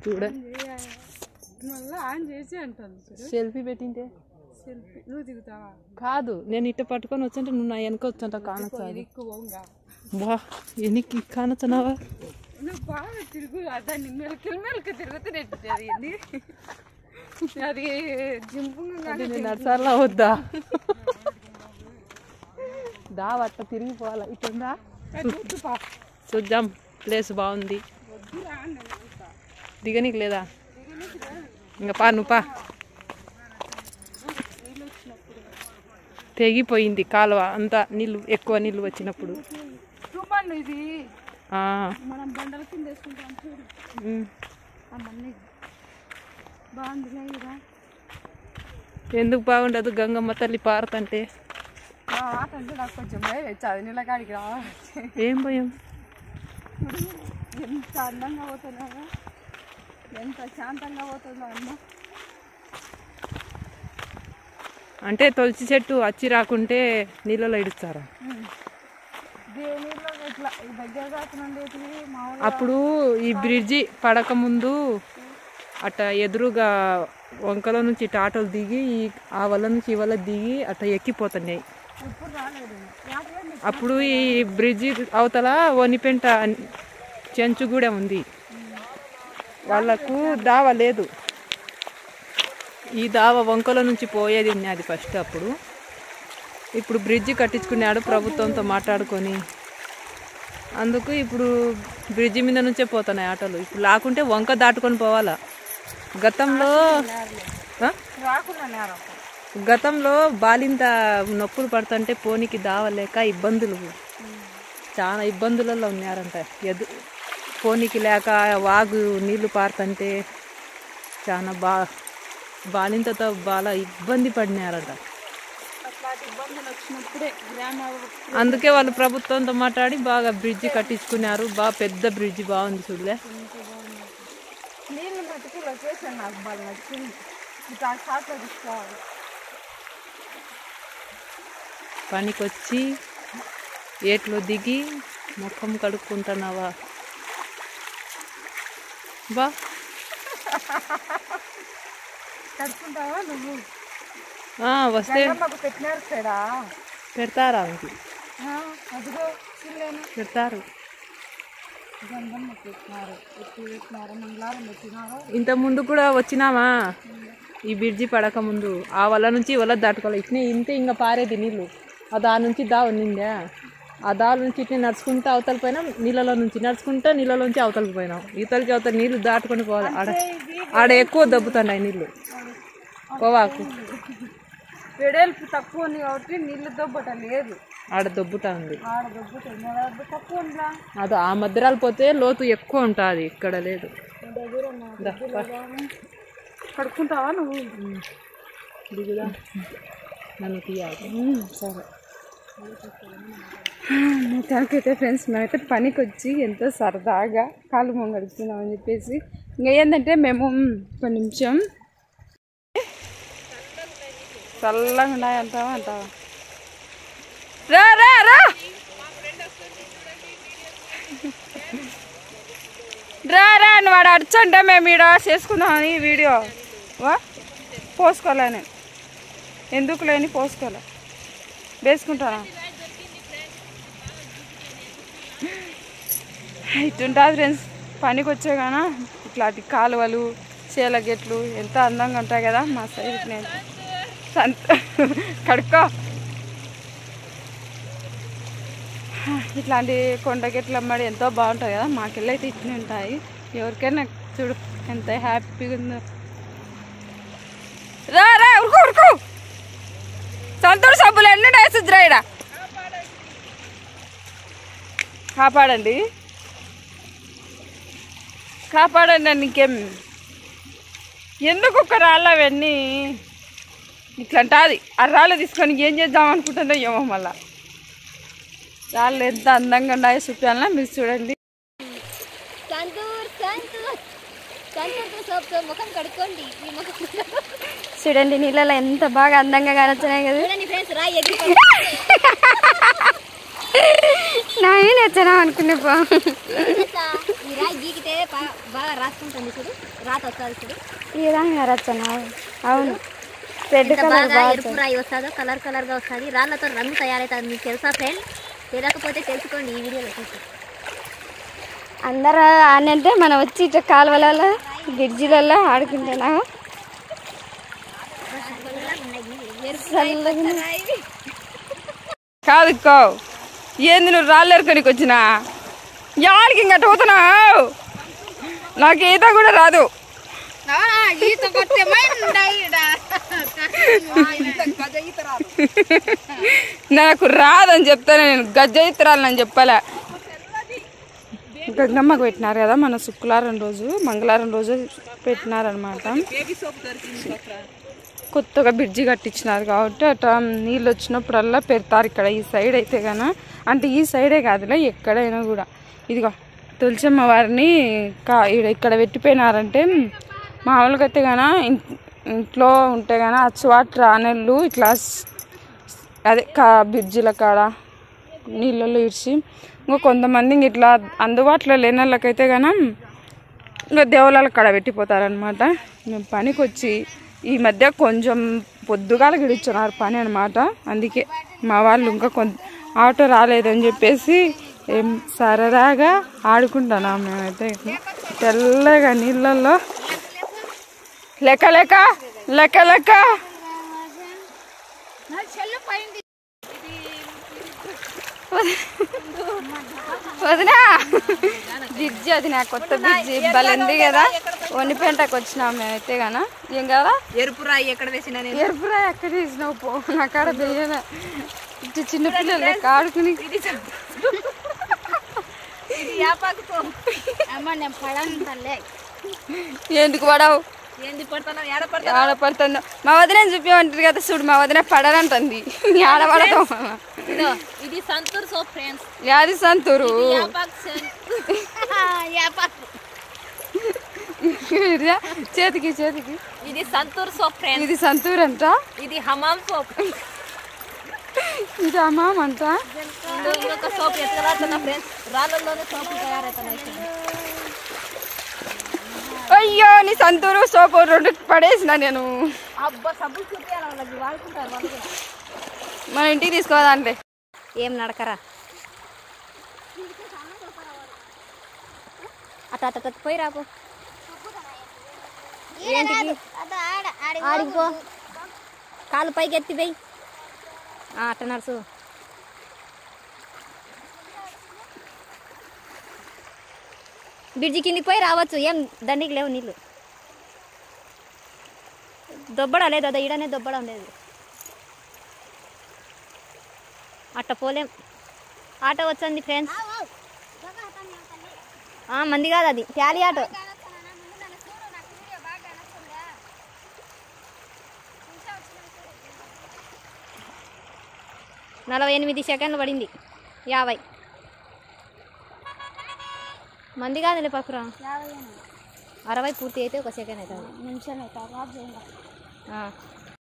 చూడ మళ్ళీ ఆన్ చేసి అంటాను సెల్ఫీ పెట్టింటే సెల్ఫీ నువ్వు దిగుతావా కాదు నేను ఇట్ట పట్టుకొని వచ్చంటే నువ్వు నా వెనక వచ్చంట కానొచ్చా బా ఎనికి కానొచ్చున్నావా నువ్వు బాగా తిరుగు దాన్ని మెలకి తిరుగుతున్నట్టు అది అది జింపుగా నేను నడసార్లా వద్దా దా అట్ట తిరిగిపోవాలా ఇట్టుందా చూద్దాం ప్లేస్ బాగుంది దిగనీకి లేదా ఇంకా పా నువ్వు పా తెగిపోయింది కాలువ అంతా నీళ్ళు ఎక్కువ నీళ్ళు వచ్చినప్పుడు ఇది మనం బండల కింద వేసుకుంటాం చూడు అవన్నీ బాగుంది కదా ఎందుకు బాగుండదు గంగమ్మ తల్లి పారతంటే అంటే నాకు కొంచెం భయం వచ్చాది నీళ్ళ కాడికి రా ఏం భయం ఎంత అందంగా పోతున్నావా ఎంత శాంతంగా పోతుందో అమ్మ అంటే తులసి చెట్టు వచ్చి రాకుంటే నీళ్ళలో ఇడుస్తారా అప్పుడు ఈ బ్రిడ్జి పడక ముందు అట్ట ఎదురుగా వంకల నుంచి ఆటోలు దిగి ఆ వల్ల నుంచి ఈ వల్ల దిగి అట్ట ఎక్కిపోతున్నాయి అప్పుడు ఈ బ్రిడ్జి అవతల వనిపెంట చెంచు కూడా ఉంది వాళ్ళకు దావ లేదు ఈ దావ వంకల నుంచి పోయేది ఉన్నది ఫస్ట్ అప్పుడు ఇప్పుడు బ్రిడ్జి కట్టించుకున్నాడు ప్రభుత్వంతో మాట్లాడుకొని అందుకు ఇప్పుడు బ్రిడ్జి మీద నుంచే పోతున్నాయి ఆటోలు ఇప్పుడు లేకుంటే వంక దాటుకొని పోవాలా గతంలో బాలింత నొప్పులు పడుతుంటే పోనీకి దావలేక ఇబ్బందులు చాలా ఇబ్బందులలో ఉన్నారంట పోనీకి లేక వాగు నీళ్లు పారుతుంటే చాలా బాలింతతో బాగా ఇబ్బంది పడినారంట అందుకే వాళ్ళు ప్రభుత్వంతో మాట్లాడి బాగా బ్రిడ్జి కట్టించుకున్నారు బాగా పెద్ద బ్రిడ్జి బాగుంది చూడలే పనికొచ్చి ఏట్లో దిగి ముఖం కడుక్కుంటున్నావా బా కడుక్కుంటావా నువ్వు వస్తే పెడతారా పెడతారు ఇంత ముందు కూడా వచ్చినామా ఈ బ్రిడ్జి పడక ముందు ఆ వల్ల నుంచి వల్ల దాటుకోవాలి ఇట్నే ఇంతే ఇంకా పారేది నీళ్ళు దాని నుంచి దా ఉన్నిందా ఆ దాని నుంచి ఇట్నే నడుచుకుంటూ అవతల పోయినాం నీళ్ళలో నుంచి నడుచుకుంటా నీళ్ళలో నుంచి అవతలకి పోయినాం ఈతలకి అవతల నీళ్ళు దాటుకొని పోవాలి ఆడ ఎక్కువ దబ్బుతున్నాయి నీళ్ళు పోవాకు వెడల్పు తక్కువ ఉంది కాబట్టి నీళ్ళు దొబ్బట లేదు ఆడ దొబ్బుతా ఉంది అది ఆ మధ్యరాలు పోతే లోతు ఎక్కువ ఉంటుంది ఇక్కడ లేదు కడుక్కుంటావా నువ్వు దిగుదా నన్ను తీయాలి సరే మొత్తానికైతే ఫ్రెండ్స్ మేమైతే పనికి వచ్చి ఎంతో సరదాగా కాలు మొంగడుతున్నామని చెప్పేసి ఇంకా ఏంటంటే మేము ఒక నిమిషం చల్లగా ఉన్నాయి అంటావా రా రా రా రా రా నువ్వు వాడు అడుచంటే మేము ఈడ చేసుకుందామని వీడియో పోసుకోలే ఎందుకు లేని పోసుకోలే వేసుకుంటానా ఇటుంటుంది ఫ్రెండ్స్ పనికి వచ్చే కానీ ఇట్లాంటి కాలువలు చేలగెట్లు ఎంత అందంగా ఉంటాయి కదా మా సైడ్ నేను కడుక్కో ఇట్లాంటి కొండగెట్లు అమ్మడి ఎంతో బాగుంటాయి కదా మాకెళ్ళి అయితే ఇట్నే ఉంటాయి ఎవరికైనా చూడు ఎంత హ్యాపీగా ఉందో రా రా ఉరుకు ఉరుకు సంతూర్ సబ్బులు ఎన్ని వేసుద్రా ఇడ కాపాడండి నీకేం ఎందుకు ఒక రాళ్ళు అవన్నీ ఇట్లంటుంది ఆ రాళ్ళు తీసుకొని ఏం చేద్దాం అనుకుంటుందో ఏమో మళ్ళా రాళ్ళు ఎంత అందంగా ఉన్నాయో చూపాలన్నా మీరు చూడండి చూడండి నీళ్ళలో ఎంత బాగా అందంగా కానొచ్చినాయి కదా నేను వచ్చానా అనుకునే బాగా రాసుకుంటుంది చూడు, రాత వస్తుంది చూడు. ఈ విధంగా రచన. అవును, రెడ్ కలర్ బాగా బాగా ఎరుపు రాయి వస్తుందో కలర్గా వస్తుంది. రాళ్ళతో రంగు తయారవుతుంది. మీకు తెలుసా ఫ్రెండ్? తెలియకపోతే తెలుసుకోండి ఈ వీడియోలో చూసి. అందరూ ఆనంటే మనం వచ్చి ఇట్లా కాలువలలో బ్రిడ్జిలలో ఆడుకుంటున్నాము. కాదు ఏంది నువ్వు రాళ్ళు ఎరుకనికి వచ్చినా? యాడికి ఇంకట్టు పోతున్నావు? నాకు ఈత కూడా రాదు. నాకు రాదని చెప్తాను నేను, గజ్జ ఈత రాలని చెప్పాలా. గంగమ్మకు పెట్టినారు కదా మన శుక్రవారం రోజు, మంగళవారం రోజు పెట్టినారనమాట. కొత్తగా బ్రిడ్జి కట్టించినారు కాబట్టి అట్లా నీళ్ళు వచ్చినప్పుడల్లా పెడతారు ఇక్కడ. ఈ సైడ్ అయితే గాన, అంటే ఈ సైడే కాదులే ఎక్కడైనా కూడా. ఇదిగో తులసమ్మ వారిని ఇక్కడ పెట్టిపోయినారంటే మామూలుగా అయితే గాన ఇంట్లో ఉంటే గాన అచ్చువాటు రానెళ్ళు ఇట్లా అదే బ్రిడ్జిల కాడ నీళ్ళల్లో ఇడిచి, ఇంకా కొంతమంది ఇట్లా అందుబాటులో లేని వాళ్ళకైతే గాన ఇంకా దేవుళ్ళ కాడ పెట్టిపోతారనమాట. మేము పనికి వచ్చి ఈ మధ్య కొంచెం పొద్దుగాల గిడిస్తున్నారు పని అనమాట. అందుకే మా వాళ్ళు ఇంకా ఆటో రాలేదని చెప్పేసి ఏం సరదాగా ఆడుకుంటున్నాం మేమైతే. తెల్లగా నీళ్ళల్లో లెక్క లెక్క లెక్క లెక్క. వదినా బ్రిడ్జి, అది నా కొత్త బ్రిడ్జి బలింది కదా. ఒనిపెంటకు వచ్చినాం మేమైతే గాన. ఏం కదా ఎరుపు రాయి ఎక్కడ వేసినా? ఎరుపు రాయి ఎక్కడ తీసినావు? పో నా కాడ వేయలే. ఇటు చిన్నపిల్లలు లెక్క ఆడుకుని ఎందుకు పడవు? ఆడపడుతున్నా మా వదిన చూపించమంటారు కదా చూడు, మా వదిన పడాలంటుంది. ఆడపడతాం. ఇది సంతూర్ సోప్ ఫ్రెండ్స్. యాది సంతూరు? చేతికి చేతికి. ఇది సంతూర్ సోప్ ఫ్రెండ్స్. ఇది సంతూర్ అంట. ఇది హమామ్ సోప్. ఇది హమామ్ అంట. ఇంకొక సోప్ ఎత్తుకురాడుతున్నా ఫ్రెండ్స్. రాళ్ళల్లోనే సోపు తయారవుతున్నాయి. అయ్యో నీ సంతూరు సోపు రెండు పడేసిన నేను. అబ్బా సబ్బులు చూపించాలి వాళ్ళకి, వాడుకుంటారు వాళ్ళు కూడా. మన ఇంటికి తీసుకోవాలంటే ఏం నడకరా అట్ట అట్ట పోయి రాపో. ఏంటికి ఆడిపో, కాలు పైకి ఎత్తి పోయి అట్ట నడుసు. బ్రిడ్జి కిందికి పోయి రావచ్చు, ఏం దండికి లేవు నీళ్ళు. దొబ్బడ లేదు అదా, ఈడనే దొబ్బడం లేదు. అట్ట పోలేం. ఆటో వచ్చింది ఫ్రెండ్స్. మంది కాదు అది, ట్యాలీ ఆటో. నలభై 48 సెకండ్లు పడింది. 50 మంది కాదులే పక్కురా. 60 పూర్తి అయితే 1 సెకండ్ అవుతుంది. నిమిషం అవుతుంది.